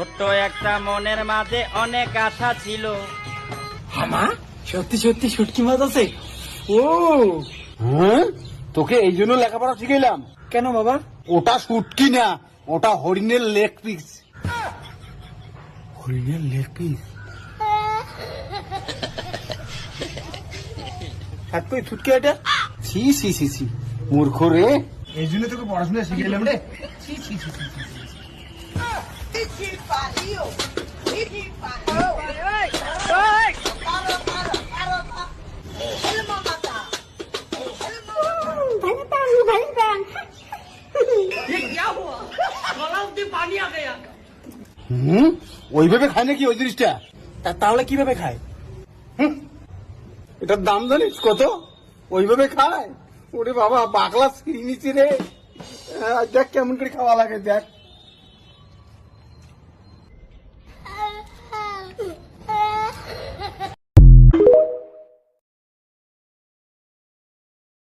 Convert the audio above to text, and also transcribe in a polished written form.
ছোট্ট একটা মনের মাঝে অনেক আশা ছিল। হামা সত্যি সত্যি শুটকি মাছ আছে? ও হ্যাঁ, তোকে এই জন্য লেখাপড়া শিখাইলাম। কেন বাবা? ওটা শুটকি না, ওটা হরিণের লেগ পিস। হরিণের লেগ পিস? হাত কই ছুটকি এটা? ছি ছি ছি ছি, মূর্খ রে। এই জন্য তোকে পড়াশোনা শিখাইলাম রে। ছি ছি ছি ছি। হুম, ওইভাবে খায় নাকি ওই জিনিসটা? তাহলে কিভাবে খায়? এটার দাম জানিস কত? ওইভাবে খায়? ওরে বাবা, পাগলা ছিঁড়ি নিচি রে। দেখ কেমন করে খাওয়া লাগে, দেখ।